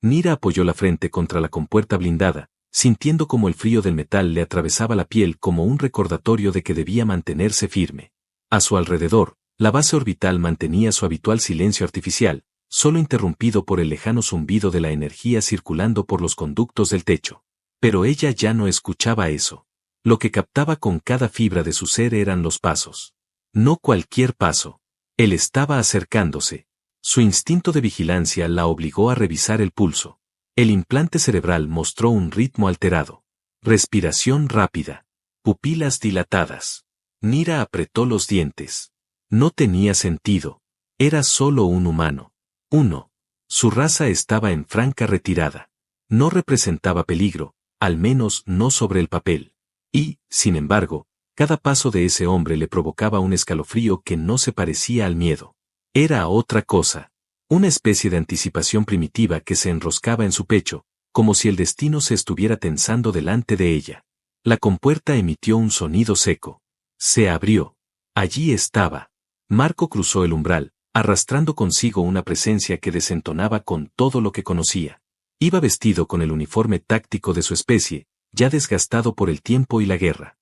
Nira apoyó la frente contra la compuerta blindada, sintiendo como el frío del metal le atravesaba la piel como un recordatorio de que debía mantenerse firme. A su alrededor, la base orbital mantenía su habitual silencio artificial, solo interrumpido por el lejano zumbido de la energía circulando por los conductos del techo. Pero ella ya no escuchaba eso. Lo que captaba con cada fibra de su ser eran los pasos. No cualquier paso. Él estaba acercándose. Su instinto de vigilancia la obligó a revisar el pulso. El implante cerebral mostró un ritmo alterado. Respiración rápida. Pupilas dilatadas. Nira apretó los dientes. No tenía sentido. Era solo un humano. Uno. Su raza estaba en franca retirada. No representaba peligro, al menos no sobre el papel. Y, sin embargo, cada paso de ese hombre le provocaba un escalofrío que no se parecía al miedo. Era otra cosa. Una especie de anticipación primitiva que se enroscaba en su pecho, como si el destino se estuviera tensando delante de ella. La compuerta emitió un sonido seco. Se abrió. Allí estaba. Marco cruzó el umbral, arrastrando consigo una presencia que desentonaba con todo lo que conocía. Iba vestido con el uniforme táctico de su especie, ya desgastado por el tiempo y la guerra.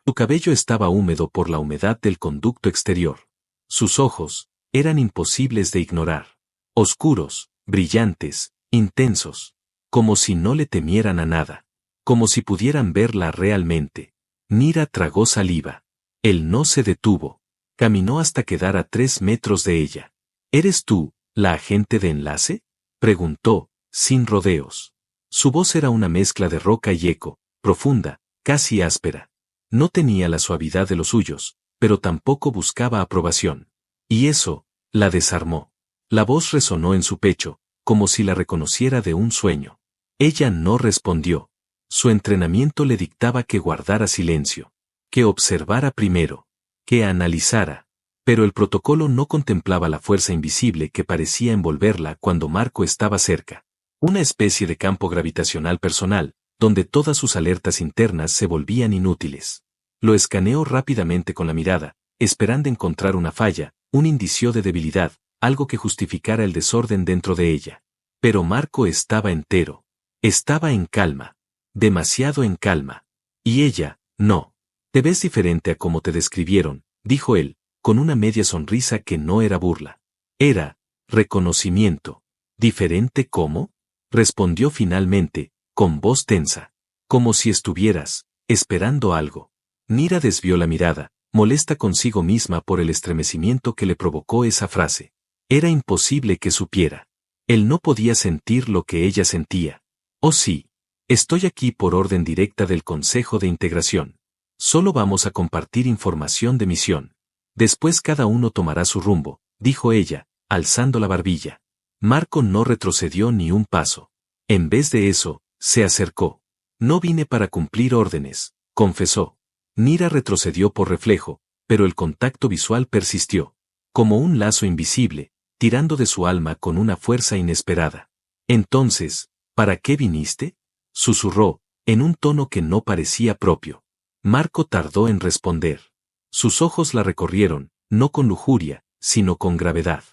Su cabello estaba húmedo por la humedad del conducto exterior. Sus ojos eran imposibles de ignorar. Oscuros, brillantes, intensos. Como si no le temieran a nada. Como si pudieran verla realmente. Nira tragó saliva. Él no se detuvo. Caminó hasta quedar a 3 metros de ella. ¿Eres tú, la agente de enlace?, preguntó, sin rodeos. Su voz era una mezcla de roca y eco, profunda, casi áspera. No tenía la suavidad de los suyos, pero tampoco buscaba aprobación. Y eso, la desarmó. La voz resonó en su pecho, como si la reconociera de un sueño. Ella no respondió. Su entrenamiento le dictaba que guardara silencio, que observara primero, que analizara. Pero el protocolo no contemplaba la fuerza invisible que parecía envolverla cuando Marco estaba cerca. Una especie de campo gravitacional personal, donde todas sus alertas internas se volvían inútiles. Lo escaneó rápidamente con la mirada, esperando encontrar una falla, un indicio de debilidad, algo que justificara el desorden dentro de ella. Pero Marco estaba entero. Estaba en calma. Demasiado en calma. Y ella, no. Te ves diferente a como te describieron, dijo él, con una media sonrisa que no era burla. Era reconocimiento. ¿Diferente cómo?, respondió finalmente, con voz tensa. Como si estuvieras esperando algo. Nira desvió la mirada, molesta consigo misma por el estremecimiento que le provocó esa frase. Era imposible que supiera. Él no podía sentir lo que ella sentía. Oh sí. Estoy aquí por orden directa del Consejo de Integración. Solo vamos a compartir información de misión. Después cada uno tomará su rumbo, dijo ella, alzando la barbilla. Marco no retrocedió ni un paso. En vez de eso, se acercó. No vine para cumplir órdenes, confesó. Nira retrocedió por reflejo, pero el contacto visual persistió. Como un lazo invisible, tirando de su alma con una fuerza inesperada. Entonces, ¿para qué viniste?, susurró, en un tono que no parecía propio. Marco tardó en responder. Sus ojos la recorrieron, no con lujuria, sino con gravedad.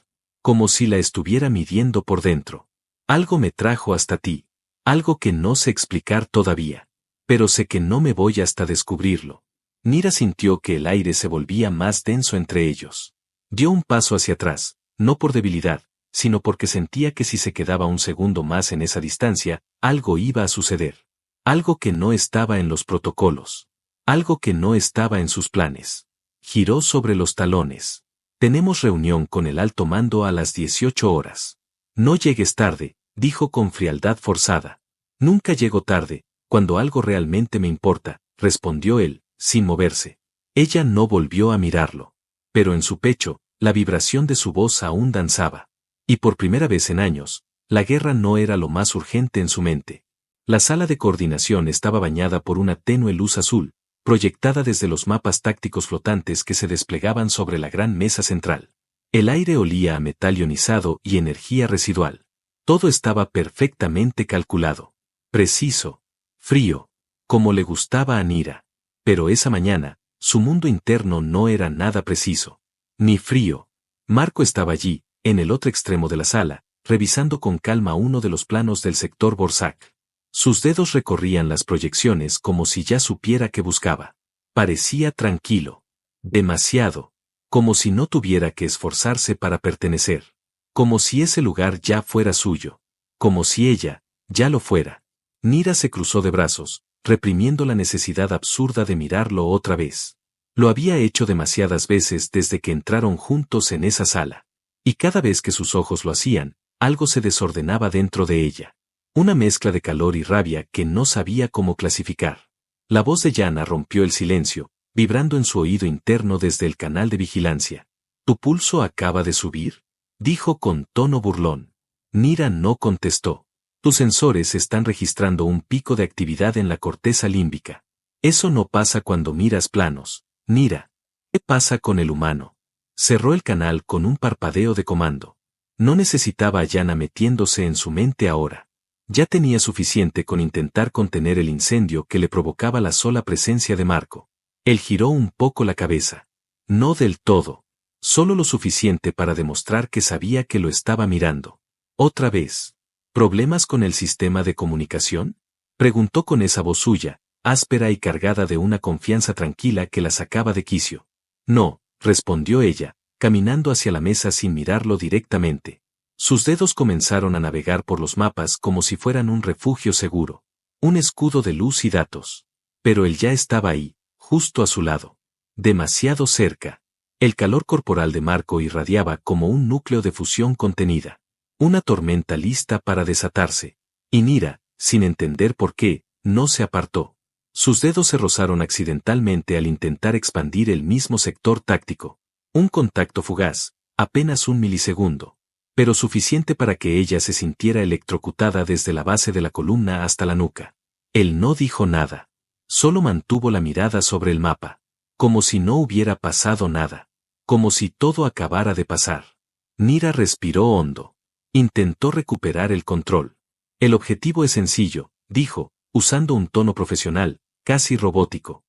Como si la estuviera midiendo por dentro. Algo me trajo hasta ti. Algo que no sé explicar todavía. Pero sé que no me voy hasta descubrirlo. Nira sintió que el aire se volvía más denso entre ellos. Dio un paso hacia atrás, no por debilidad, sino porque sentía que si se quedaba un segundo más en esa distancia, algo iba a suceder. Algo que no estaba en los protocolos. Algo que no estaba en sus planes. Giró sobre los talones. Tenemos reunión con el alto mando a las 18 horas. No llegues tarde, dijo con frialdad forzada. Nunca llego tarde, cuando algo realmente me importa, respondió él, sin moverse. Ella no volvió a mirarlo. Pero en su pecho, la vibración de su voz aún danzaba. Y por primera vez en años, la guerra no era lo más urgente en su mente. La sala de coordinación estaba bañada por una tenue luz azul, proyectada desde los mapas tácticos flotantes que se desplegaban sobre la gran mesa central. El aire olía a metal ionizado y energía residual. Todo estaba perfectamente calculado. Preciso. Frío. Como le gustaba a Nira. Pero esa mañana, su mundo interno no era nada preciso. Ni frío. Marco estaba allí, en el otro extremo de la sala, revisando con calma uno de los planos del sector Borsak. Sus dedos recorrían las proyecciones como si ya supiera qué buscaba. Parecía tranquilo. Demasiado. Como si no tuviera que esforzarse para pertenecer. Como si ese lugar ya fuera suyo. Como si ella, ya lo fuera. Nira se cruzó de brazos, reprimiendo la necesidad absurda de mirarlo otra vez. Lo había hecho demasiadas veces desde que entraron juntos en esa sala. Y cada vez que sus ojos lo hacían, algo se desordenaba dentro de ella. Una mezcla de calor y rabia que no sabía cómo clasificar. La voz de Yana rompió el silencio, vibrando en su oído interno desde el canal de vigilancia. ¿Tu pulso acaba de subir?, dijo con tono burlón. Nira no contestó. Tus sensores están registrando un pico de actividad en la corteza límbica. Eso no pasa cuando miras planos. Nira. ¿Qué pasa con el humano? Cerró el canal con un parpadeo de comando. No necesitaba a Yana metiéndose en su mente ahora. Ya tenía suficiente con intentar contener el incendio que le provocaba la sola presencia de Marco. Él giró un poco la cabeza. No del todo. Solo lo suficiente para demostrar que sabía que lo estaba mirando. Otra vez. ¿Problemas con el sistema de comunicación?, preguntó con esa voz suya, áspera y cargada de una confianza tranquila que la sacaba de quicio. No, respondió ella, caminando hacia la mesa sin mirarlo directamente. Sus dedos comenzaron a navegar por los mapas como si fueran un refugio seguro. Un escudo de luz y datos. Pero él ya estaba ahí, justo a su lado. Demasiado cerca. El calor corporal de Marco irradiaba como un núcleo de fusión contenida. Una tormenta lista para desatarse. Y Nira, sin entender por qué, no se apartó. Sus dedos se rozaron accidentalmente al intentar expandir el mismo sector táctico. Un contacto fugaz, apenas un milisegundo. Pero suficiente para que ella se sintiera electrocutada desde la base de la columna hasta la nuca. Él no dijo nada. Solo mantuvo la mirada sobre el mapa. Como si no hubiera pasado nada. Como si todo acabara de pasar. Nira respiró hondo. Intentó recuperar el control. El objetivo es sencillo, dijo, usando un tono profesional, casi robótico.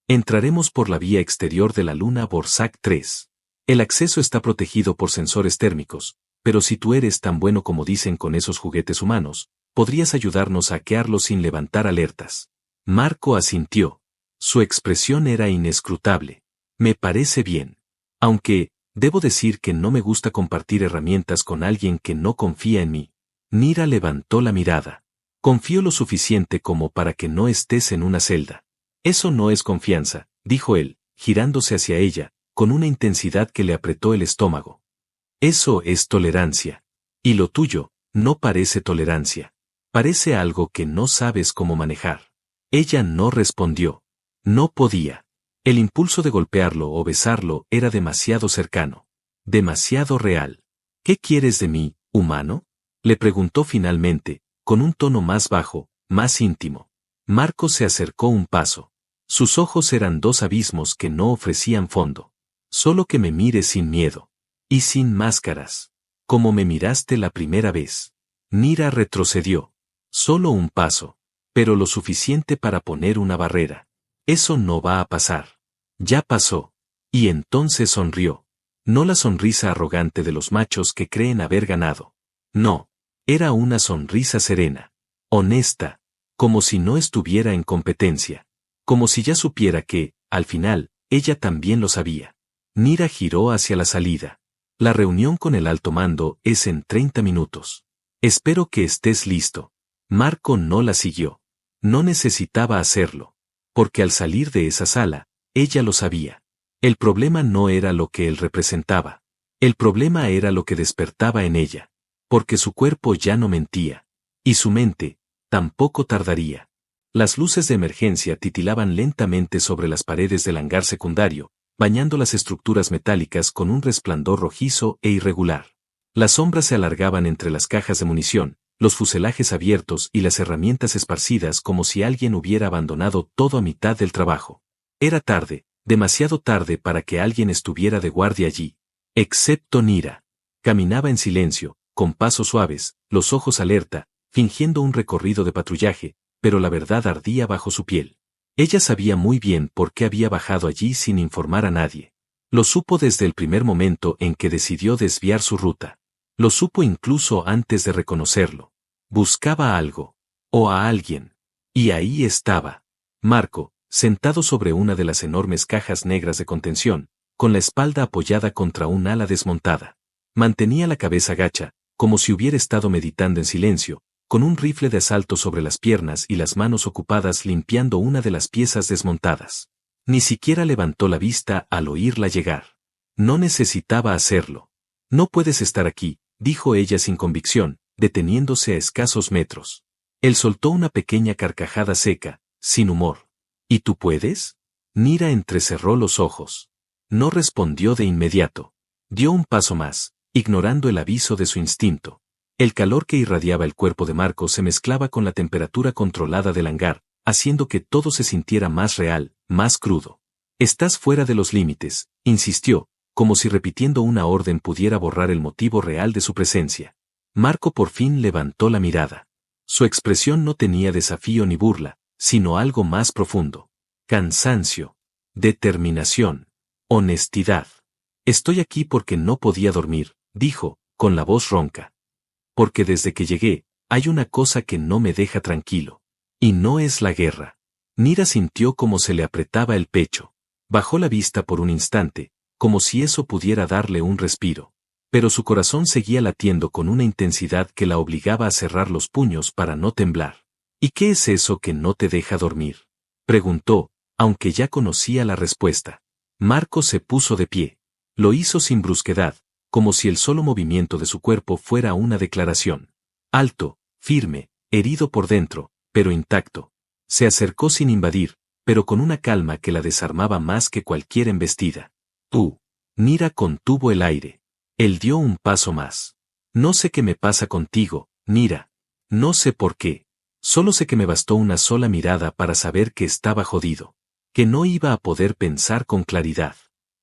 Entraremos por la vía exterior de la luna Borsak 3. El acceso está protegido por sensores térmicos, pero si tú eres tan bueno como dicen con esos juguetes humanos, podrías ayudarnos a hackearlos sin levantar alertas. Marco asintió. Su expresión era inescrutable. Me parece bien. Aunque, debo decir que no me gusta compartir herramientas con alguien que no confía en mí. Nira levantó la mirada. Confío lo suficiente como para que no estés en una celda. Eso no es confianza, dijo él, girándose hacia ella, con una intensidad que le apretó el estómago. Eso es tolerancia. Y lo tuyo, no parece tolerancia. Parece algo que no sabes cómo manejar. Ella no respondió. No podía. El impulso de golpearlo o besarlo era demasiado cercano. Demasiado real. ¿Qué quieres de mí, humano?, le preguntó finalmente, con un tono más bajo, más íntimo. Marco se acercó un paso. Sus ojos eran dos abismos que no ofrecían fondo. Solo que me mires sin miedo. Y sin máscaras. Como me miraste la primera vez. Nira retrocedió. Solo un paso. Pero lo suficiente para poner una barrera. Eso no va a pasar. Ya pasó. Y entonces sonrió. No la sonrisa arrogante de los machos que creen haber ganado. No. Era una sonrisa serena. Honesta. Como si no estuviera en competencia. Como si ya supiera que, al final, ella también lo sabía. Nira giró hacia la salida. La reunión con el alto mando es en 30 minutos. Espero que estés listo. Marco no la siguió. No necesitaba hacerlo. Porque al salir de esa sala, ella lo sabía. El problema no era lo que él representaba. El problema era lo que despertaba en ella. Porque su cuerpo ya no mentía. Y su mente, tampoco tardaría. Las luces de emergencia titilaban lentamente sobre las paredes del hangar secundario, bañando las estructuras metálicas con un resplandor rojizo e irregular. Las sombras se alargaban entre las cajas de munición, los fuselajes abiertos y las herramientas esparcidas como si alguien hubiera abandonado todo a mitad del trabajo. Era tarde, demasiado tarde para que alguien estuviera de guardia allí. Excepto Nira. Caminaba en silencio, con pasos suaves, los ojos alerta, fingiendo un recorrido de patrullaje, pero la verdad ardía bajo su piel. Ella sabía muy bien por qué había bajado allí sin informar a nadie. Lo supo desde el primer momento en que decidió desviar su ruta. Lo supo incluso antes de reconocerlo. Buscaba algo. O a alguien. Y ahí estaba. Marco, sentado sobre una de las enormes cajas negras de contención, con la espalda apoyada contra un ala desmontada. Mantenía la cabeza gacha, como si hubiera estado meditando en silencio, con un rifle de asalto sobre las piernas y las manos ocupadas limpiando una de las piezas desmontadas. Ni siquiera levantó la vista al oírla llegar. No necesitaba hacerlo. No puedes estar aquí, dijo ella sin convicción, deteniéndose a escasos metros. Él soltó una pequeña carcajada seca, sin humor. ¿Y tú puedes? Nira entrecerró los ojos. No respondió de inmediato. Dio un paso más, ignorando el aviso de su instinto. El calor que irradiaba el cuerpo de Marco se mezclaba con la temperatura controlada del hangar, haciendo que todo se sintiera más real, más crudo. Estás fuera de los límites, insistió, como si repitiendo una orden pudiera borrar el motivo real de su presencia. Marco por fin levantó la mirada. Su expresión no tenía desafío ni burla, sino algo más profundo. Cansancio. Determinación. Honestidad. Estoy aquí porque no podía dormir, dijo, con la voz ronca. Porque desde que llegué, hay una cosa que no me deja tranquilo. Y no es la guerra. Nira sintió como se le apretaba el pecho. Bajó la vista por un instante, como si eso pudiera darle un respiro. Pero su corazón seguía latiendo con una intensidad que la obligaba a cerrar los puños para no temblar. ¿Y qué es eso que no te deja dormir? Preguntó, aunque ya conocía la respuesta. Marco se puso de pie. Lo hizo sin brusquedad, como si el solo movimiento de su cuerpo fuera una declaración. Alto, firme, herido por dentro, pero intacto. Se acercó sin invadir, pero con una calma que la desarmaba más que cualquier embestida. Nira contuvo el aire. Él dio un paso más. No sé qué me pasa contigo, Nira. No sé por qué. Solo sé que me bastó una sola mirada para saber que estaba jodido. Que no iba a poder pensar con claridad.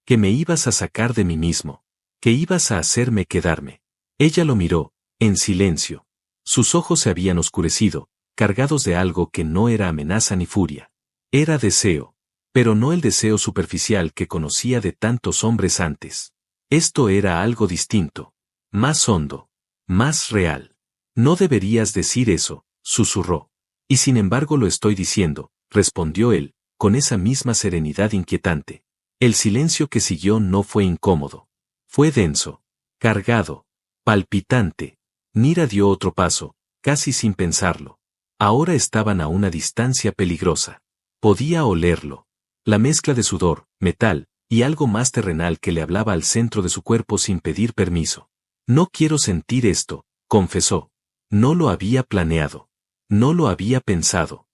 Que me ibas a sacar de mí mismo. Que ibas a hacerme quedarme. Ella lo miró, en silencio. Sus ojos se habían oscurecido, cargados de algo que no era amenaza ni furia. Era deseo. Pero no el deseo superficial que conocía de tantos hombres antes. Esto era algo distinto. Más hondo. Más real. No deberías decir eso, susurró. Y sin embargo lo estoy diciendo, respondió él, con esa misma serenidad inquietante. El silencio que siguió no fue incómodo. Fue denso, cargado, palpitante. Nira dio otro paso, casi sin pensarlo. Ahora estaban a una distancia peligrosa. Podía olerlo. La mezcla de sudor, metal, y algo más terrenal que le hablaba al centro de su cuerpo sin pedir permiso. No quiero sentir esto, confesó. No lo había planeado. No lo había pensado.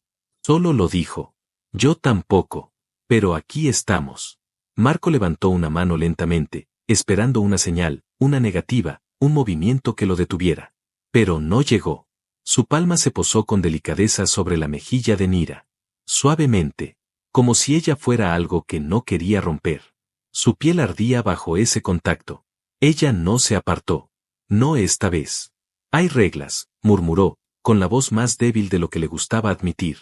Solo lo dijo. Yo tampoco. Pero aquí estamos. Marco levantó una mano lentamente, esperando una señal, una negativa, un movimiento que lo detuviera. Pero no llegó. Su palma se posó con delicadeza sobre la mejilla de Nira. Suavemente, como si ella fuera algo que no quería romper. Su piel ardía bajo ese contacto. Ella no se apartó. No esta vez. Hay reglas, murmuró, con la voz más débil de lo que le gustaba admitir.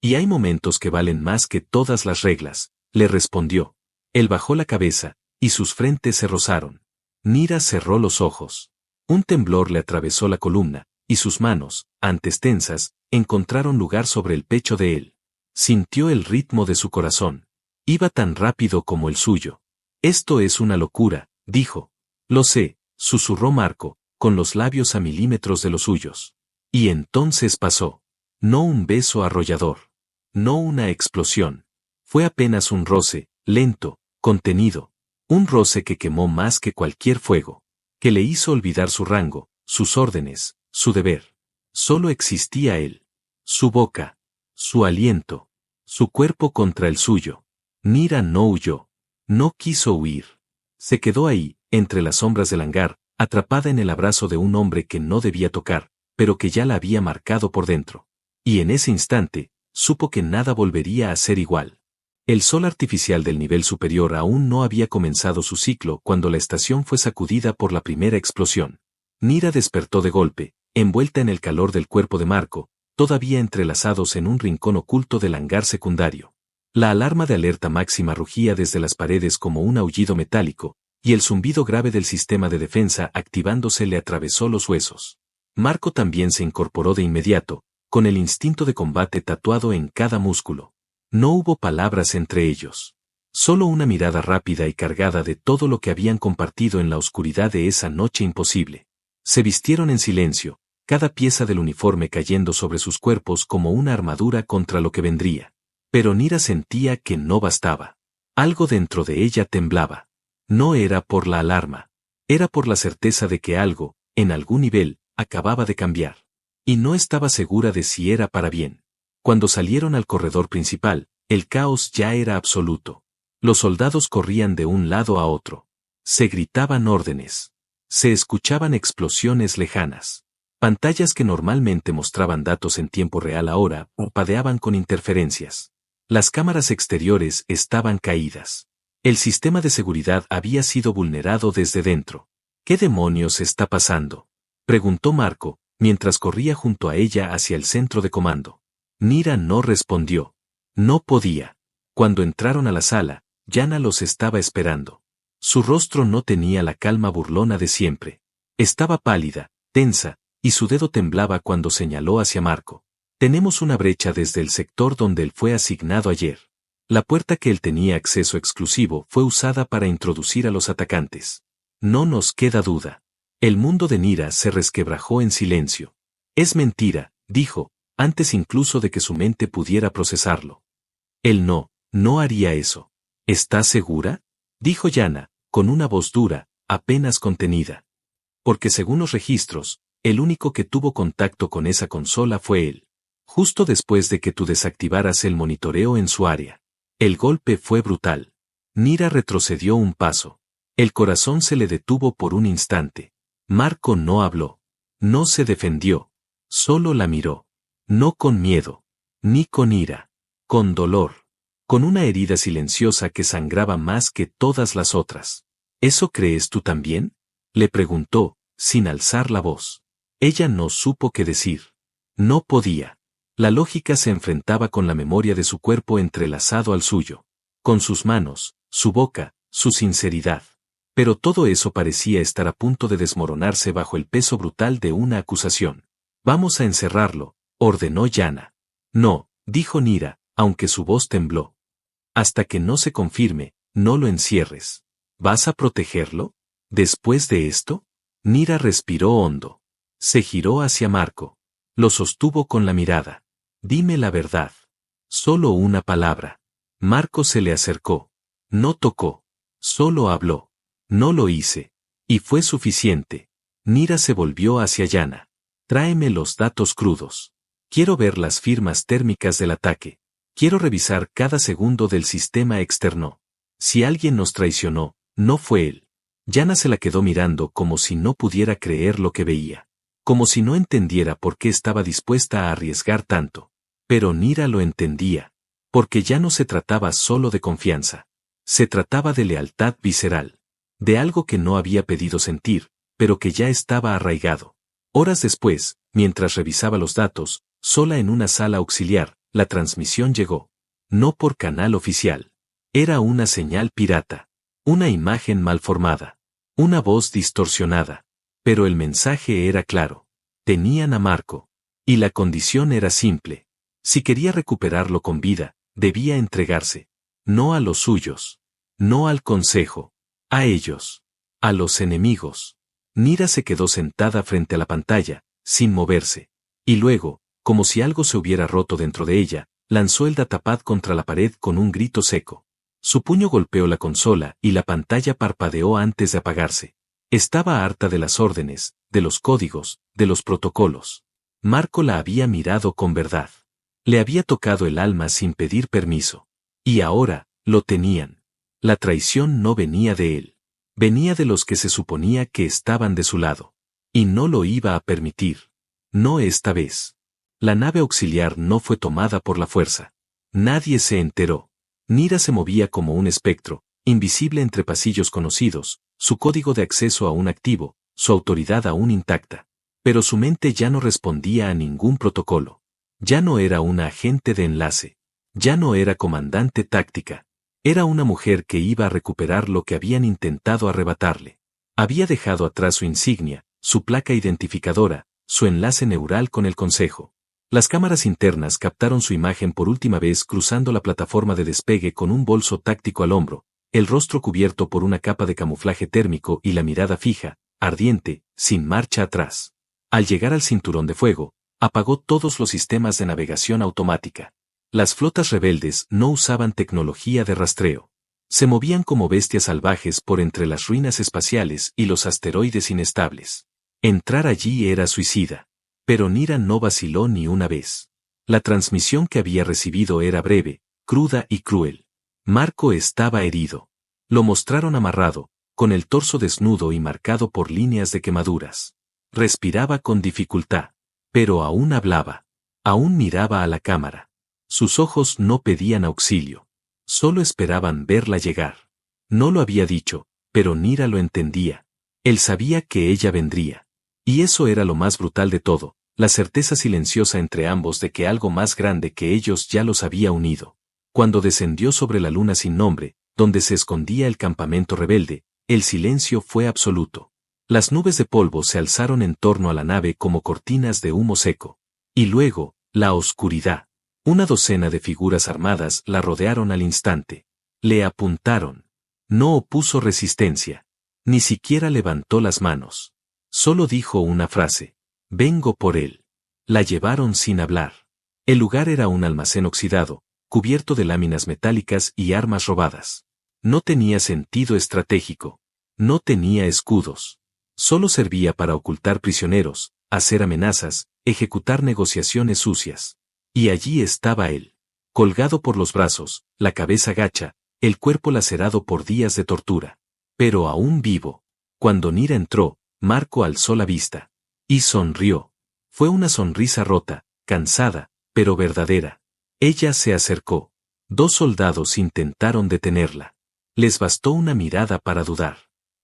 Y hay momentos que valen más que todas las reglas, le respondió. Él bajó la cabeza, y sus frentes se rozaron. Nira cerró los ojos. Un temblor le atravesó la columna, y sus manos, antes tensas, encontraron lugar sobre el pecho de él. Sintió el ritmo de su corazón. Iba tan rápido como el suyo. Esto es una locura, dijo. Lo sé, susurró Marco, con los labios a milímetros de los suyos. Y entonces pasó. No un beso arrollador. No una explosión. Fue apenas un roce, lento, contenido. Un roce que quemó más que cualquier fuego. Que le hizo olvidar su rango, sus órdenes, su deber. Solo existía él. Su boca. Su aliento. Su cuerpo contra el suyo. Nira no huyó. No quiso huir. Se quedó ahí, entre las sombras del hangar, atrapada en el abrazo de un hombre que no debía tocar, pero que ya la había marcado por dentro. Y en ese instante, supo que nada volvería a ser igual. El sol artificial del nivel superior aún no había comenzado su ciclo cuando la estación fue sacudida por la primera explosión. Nira despertó de golpe, envuelta en el calor del cuerpo de Marco, todavía entrelazados en un rincón oculto del hangar secundario. La alarma de alerta máxima rugía desde las paredes como un aullido metálico, y el zumbido grave del sistema de defensa activándose le atravesó los huesos. Marco también se incorporó de inmediato, con el instinto de combate tatuado en cada músculo. No hubo palabras entre ellos. Solo una mirada rápida y cargada de todo lo que habían compartido en la oscuridad de esa noche imposible. Se vistieron en silencio, cada pieza del uniforme cayendo sobre sus cuerpos como una armadura contra lo que vendría. Pero Nira sentía que no bastaba. Algo dentro de ella temblaba. No era por la alarma. Era por la certeza de que algo, en algún nivel, acababa de cambiar. Y no estaba segura de si era para bien. Cuando salieron al corredor principal, el caos ya era absoluto. Los soldados corrían de un lado a otro. Se gritaban órdenes. Se escuchaban explosiones lejanas. Pantallas que normalmente mostraban datos en tiempo real ahora parpadeaban con interferencias. Las cámaras exteriores estaban caídas. El sistema de seguridad había sido vulnerado desde dentro. ¿Qué demonios está pasando?, preguntó Marco, mientras corría junto a ella hacia el centro de comando. Nira no respondió. No podía. Cuando entraron a la sala, Yana los estaba esperando. Su rostro no tenía la calma burlona de siempre. Estaba pálida, tensa, y su dedo temblaba cuando señaló hacia Marco. Tenemos una brecha desde el sector donde él fue asignado ayer. La puerta que él tenía acceso exclusivo fue usada para introducir a los atacantes. No nos queda duda. El mundo de Nira se resquebrajó en silencio. Es mentira, dijo, antes incluso de que su mente pudiera procesarlo. Él no haría eso. ¿Estás segura?, dijo Yana, con una voz dura, apenas contenida. Porque según los registros, el único que tuvo contacto con esa consola fue él. Justo después de que tú desactivaras el monitoreo en su área. El golpe fue brutal. Nira retrocedió un paso. El corazón se le detuvo por un instante. Marco no habló. No se defendió. Solo la miró. No con miedo. Ni con ira. Con dolor. Con una herida silenciosa que sangraba más que todas las otras. ¿Eso crees tú también?, le preguntó, sin alzar la voz. Ella no supo qué decir. No podía. La lógica se enfrentaba con la memoria de su cuerpo entrelazado al suyo. Con sus manos, su boca, su sinceridad. Pero todo eso parecía estar a punto de desmoronarse bajo el peso brutal de una acusación. Vamos a encerrarlo, ordenó Yana. No, dijo Nira, aunque su voz tembló. Hasta que no se confirme, no lo encierres. ¿Vas a protegerlo? ¿Después de esto? Nira respiró hondo. Se giró hacia Marco. Lo sostuvo con la mirada. Dime la verdad. Solo una palabra. Marco se le acercó. No tocó. Solo habló. No lo hice. Y fue suficiente. Nira se volvió hacia Yana. Tráeme los datos crudos. Quiero ver las firmas térmicas del ataque. Quiero revisar cada segundo del sistema externo. Si alguien nos traicionó, no fue él. Yana se la quedó mirando como si no pudiera creer lo que veía. Como si no entendiera por qué estaba dispuesta a arriesgar tanto. Pero Nira lo entendía. Porque ya no se trataba solo de confianza. Se trataba de lealtad visceral. De algo que no había pedido sentir, pero que ya estaba arraigado. Horas después, mientras revisaba los datos, sola en una sala auxiliar, la transmisión llegó. No por canal oficial. Era una señal pirata. Una imagen mal formada. Una voz distorsionada. Pero el mensaje era claro. Tenían a Marco. Y la condición era simple. Si quería recuperarlo con vida, debía entregarse. No a los suyos. No al consejo. A ellos. A los enemigos. Nira se quedó sentada frente a la pantalla, sin moverse. Y luego, como si algo se hubiera roto dentro de ella, lanzó el datapad contra la pared con un grito seco. Su puño golpeó la consola y la pantalla parpadeó antes de apagarse. Estaba harta de las órdenes, de los códigos, de los protocolos. Marco la había mirado con verdad. Le había tocado el alma sin pedir permiso. Y ahora, lo tenían. La traición no venía de él. Venía de los que se suponía que estaban de su lado. Y no lo iba a permitir. No esta vez. La nave auxiliar no fue tomada por la fuerza. Nadie se enteró. Nira se movía como un espectro, invisible entre pasillos conocidos, su código de acceso aún activo, su autoridad aún intacta. Pero su mente ya no respondía a ningún protocolo. Ya no era una agente de enlace. Ya no era comandante táctica. Era una mujer que iba a recuperar lo que habían intentado arrebatarle. Había dejado atrás su insignia, su placa identificadora, su enlace neural con el Consejo. Las cámaras internas captaron su imagen por última vez cruzando la plataforma de despegue con un bolso táctico al hombro, el rostro cubierto por una capa de camuflaje térmico y la mirada fija, ardiente, sin marcha atrás. Al llegar al cinturón de fuego, apagó todos los sistemas de navegación automática. Las flotas rebeldes no usaban tecnología de rastreo. Se movían como bestias salvajes por entre las ruinas espaciales y los asteroides inestables. Entrar allí era suicida. Pero Nira no vaciló ni una vez. La transmisión que había recibido era breve, cruda y cruel. Marco estaba herido. Lo mostraron amarrado, con el torso desnudo y marcado por líneas de quemaduras. Respiraba con dificultad, pero aún hablaba. Aún miraba a la cámara. Sus ojos no pedían auxilio. Solo esperaban verla llegar. No lo había dicho, pero Nira lo entendía. Él sabía que ella vendría. Y eso era lo más brutal de todo, la certeza silenciosa entre ambos de que algo más grande que ellos ya los había unido. Cuando descendió sobre la luna sin nombre, donde se escondía el campamento rebelde, el silencio fue absoluto. Las nubes de polvo se alzaron en torno a la nave como cortinas de humo seco. Y luego, la oscuridad. Una docena de figuras armadas la rodearon al instante. Le apuntaron. No opuso resistencia. Ni siquiera levantó las manos. Solo dijo una frase. Vengo por él. La llevaron sin hablar. El lugar era un almacén oxidado, cubierto de láminas metálicas y armas robadas. No tenía sentido estratégico. No tenía escudos. Solo servía para ocultar prisioneros, hacer amenazas, ejecutar negociaciones sucias. Y allí estaba él. Colgado por los brazos, la cabeza gacha, el cuerpo lacerado por días de tortura. Pero aún vivo. Cuando Nira entró, Marco alzó la vista. Y sonrió. Fue una sonrisa rota, cansada, pero verdadera. Ella se acercó. 2 soldados intentaron detenerla. Les bastó una mirada para dudar.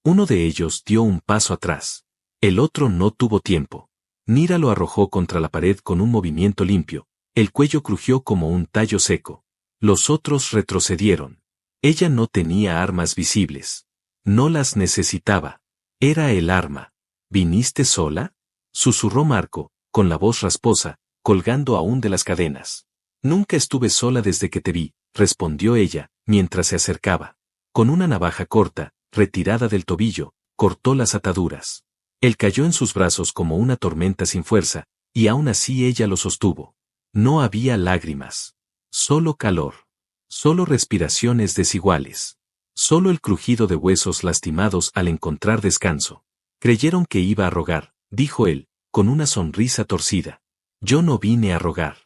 Uno de ellos dio un paso atrás. El otro no tuvo tiempo. Nira lo arrojó contra la pared con un movimiento limpio. El cuello crujió como un tallo seco. Los otros retrocedieron. Ella no tenía armas visibles. No las necesitaba. Era el arma. ¿Viniste sola?, susurró Marco, con la voz rasposa, colgando aún de las cadenas. Nunca estuve sola desde que te vi, respondió ella, mientras se acercaba. Con una navaja corta, retirada del tobillo, cortó las ataduras. Él cayó en sus brazos como una tormenta sin fuerza, y aún así ella lo sostuvo. No había lágrimas. Solo calor. Solo respiraciones desiguales. Solo el crujido de huesos lastimados al encontrar descanso. Creyeron que iba a rogar, dijo él, con una sonrisa torcida. Yo no vine a rogar.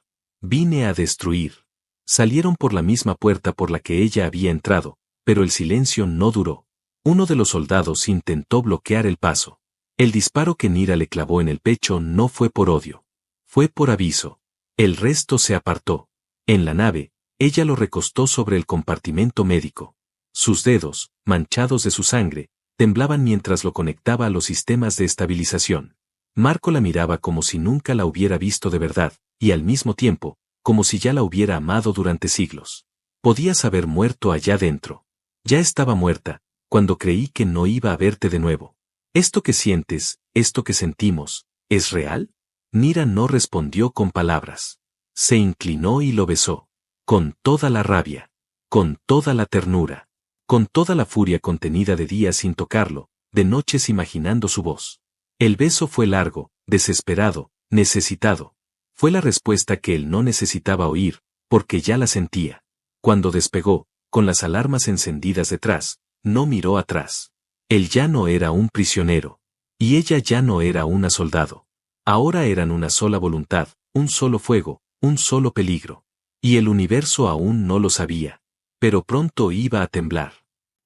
Vine a destruir. Salieron por la misma puerta por la que ella había entrado, pero el silencio no duró. Uno de los soldados intentó bloquear el paso. El disparo que Nira le clavó en el pecho no fue por odio. Fue por aviso. El resto se apartó. En la nave, ella lo recostó sobre el compartimento médico. Sus dedos, manchados de su sangre, temblaban mientras lo conectaba a los sistemas de estabilización. Marco la miraba como si nunca la hubiera visto de verdad, y al mismo tiempo, como si ya la hubiera amado durante siglos. Podías haber muerto allá dentro. Ya estaba muerta, cuando creí que no iba a verte de nuevo. ¿Esto que sientes, esto que sentimos, es real? Nira no respondió con palabras. Se inclinó y lo besó. Con toda la rabia. Con toda la ternura. Con toda la furia contenida de días sin tocarlo, de noches imaginando su voz. El beso fue largo, desesperado, necesitado. Fue la respuesta que él no necesitaba oír, porque ya la sentía. Cuando despegó, con las alarmas encendidas detrás, no miró atrás. Él ya no era un prisionero. Y ella ya no era una soldado. Ahora eran una sola voluntad, un solo fuego, un solo peligro. Y el universo aún no lo sabía. Pero pronto iba a temblar.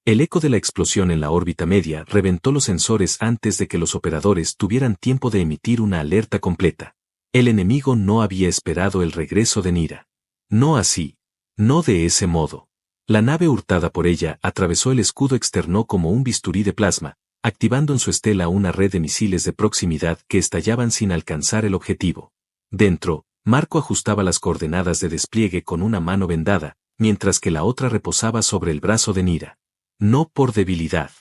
El eco de la explosión en la órbita media reventó los sensores antes de que los operadores tuvieran tiempo de emitir una alerta completa. El enemigo no había esperado el regreso de Nira. No así. No de ese modo. La nave hurtada por ella atravesó el escudo externo como un bisturí de plasma, activando en su estela una red de misiles de proximidad que estallaban sin alcanzar el objetivo. Dentro, Marco ajustaba las coordenadas de despliegue con una mano vendada, mientras que la otra reposaba sobre el brazo de Nira. No por debilidad.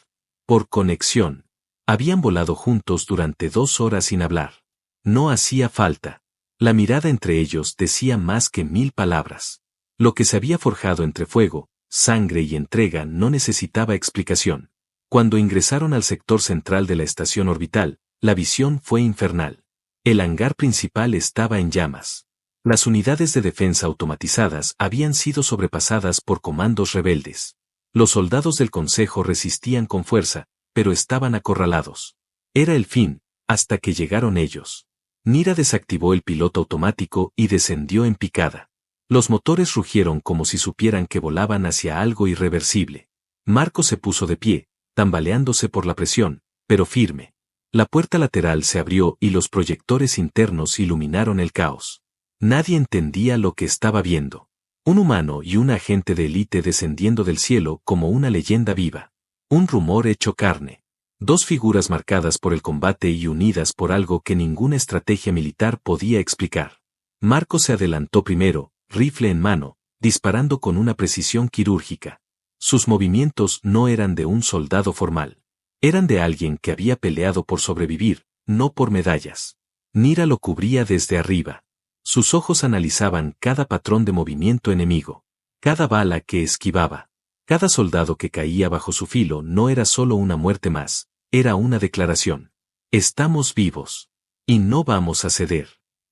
Por conexión. Habían volado juntos durante 2 horas sin hablar. No hacía falta. La mirada entre ellos decía más que 1000 palabras. Lo que se había forjado entre fuego, sangre y entrega no necesitaba explicación. Cuando ingresaron al sector central de la estación orbital, la visión fue infernal. El hangar principal estaba en llamas. Las unidades de defensa automatizadas habían sido sobrepasadas por comandos rebeldes. Los soldados del Consejo resistían con fuerza, pero estaban acorralados. Era el fin, hasta que llegaron ellos. Nira desactivó el piloto automático y descendió en picada. Los motores rugieron como si supieran que volaban hacia algo irreversible. Marco se puso de pie, tambaleándose por la presión, pero firme. La puerta lateral se abrió y los proyectores internos iluminaron el caos. Nadie entendía lo que estaba viendo. Un humano y un agente de élite descendiendo del cielo como una leyenda viva. Un rumor hecho carne. 2 figuras marcadas por el combate y unidas por algo que ninguna estrategia militar podía explicar. Marco se adelantó primero, rifle en mano, disparando con una precisión quirúrgica. Sus movimientos no eran de un soldado formal. Eran de alguien que había peleado por sobrevivir, no por medallas. Nira lo cubría desde arriba. Sus ojos analizaban cada patrón de movimiento enemigo, cada bala que esquivaba. Cada soldado que caía bajo su filo no era solo una muerte más, era una declaración. Estamos vivos. Y no vamos a ceder.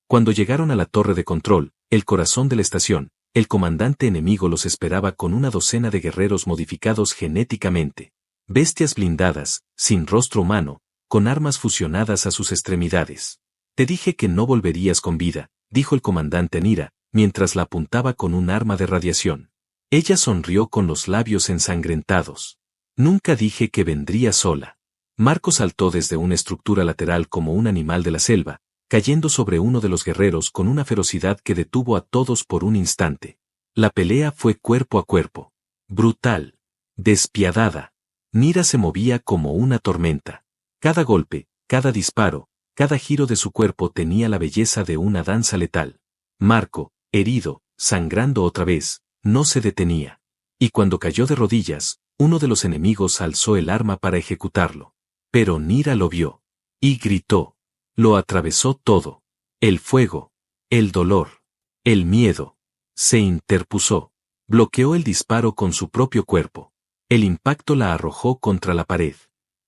Cuando llegaron a la torre de control, el corazón de la estación, el comandante enemigo los esperaba con una docena de guerreros modificados genéticamente. Bestias blindadas, sin rostro humano, con armas fusionadas a sus extremidades. Te dije que no volverías con vida, dijo el comandante a Nira, mientras la apuntaba con un arma de radiación. Ella sonrió con los labios ensangrentados. Nunca dije que vendría sola. Marco saltó desde una estructura lateral como un animal de la selva, cayendo sobre uno de los guerreros con una ferocidad que detuvo a todos por un instante. La pelea fue cuerpo a cuerpo. Brutal. Despiadada. Nira se movía como una tormenta. Cada golpe, cada disparo, cada giro de su cuerpo tenía la belleza de una danza letal. Marco, herido, sangrando otra vez, no se detenía. Y cuando cayó de rodillas, uno de los enemigos alzó el arma para ejecutarlo. Pero Nira lo vio. Y gritó. Lo atravesó todo. El fuego. El dolor. El miedo. Se interpuso. Bloqueó el disparo con su propio cuerpo. El impacto la arrojó contra la pared.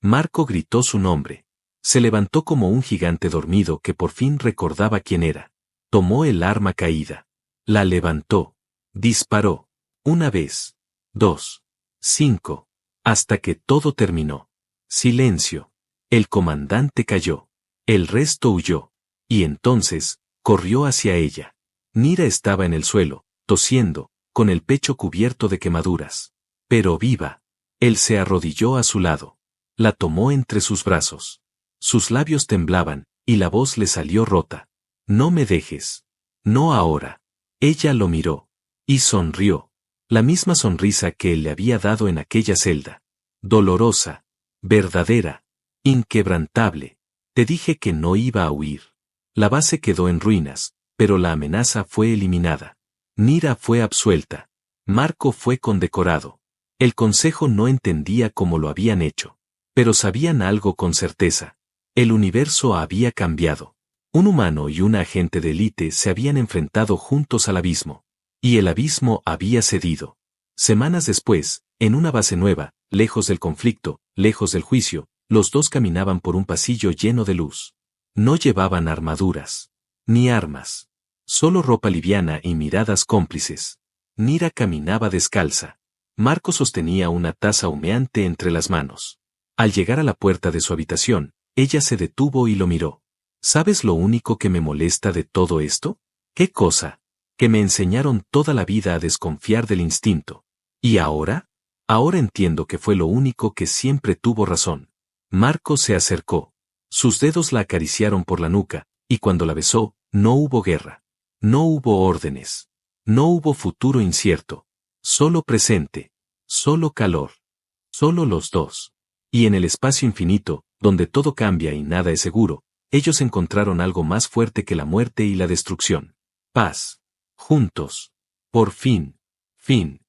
Marco gritó su nombre. Se levantó como un gigante dormido que por fin recordaba quién era. Tomó el arma caída. La levantó. Disparó. 1 vez. 2. 5. Hasta que todo terminó. Silencio. El comandante cayó. El resto huyó. Y entonces, corrió hacia ella. Nira estaba en el suelo, tosiendo, con el pecho cubierto de quemaduras. Pero viva. Él se arrodilló a su lado. La tomó entre sus brazos. Sus labios temblaban, y la voz le salió rota. No me dejes. No ahora. Ella lo miró. Y sonrió. La misma sonrisa que él le había dado en aquella celda. Dolorosa. Verdadera. Inquebrantable. Te dije que no iba a huir. La base quedó en ruinas, pero la amenaza fue eliminada. Nira fue absuelta. Marco fue condecorado. El consejo no entendía cómo lo habían hecho. Pero sabían algo con certeza. El universo había cambiado. Un humano y una agente de élite se habían enfrentado juntos al abismo. Y el abismo había cedido. Semanas después, en una base nueva, lejos del conflicto, lejos del juicio, los dos caminaban por un pasillo lleno de luz. No llevaban armaduras. Ni armas. Solo ropa liviana y miradas cómplices. Nira caminaba descalza. Marco sostenía una taza humeante entre las manos. Al llegar a la puerta de su habitación, ella se detuvo y lo miró. ¿Sabes lo único que me molesta de todo esto? ¿Qué cosa? Que me enseñaron toda la vida a desconfiar del instinto. ¿Y ahora? Ahora entiendo que fue lo único que siempre tuvo razón. Marco se acercó. Sus dedos la acariciaron por la nuca, y cuando la besó, no hubo guerra. No hubo órdenes. No hubo futuro incierto. Solo presente. Solo calor. Solo los dos. Y en el espacio infinito, donde todo cambia y nada es seguro, ellos encontraron algo más fuerte que la muerte y la destrucción. Paz. Juntos. Por fin. Fin.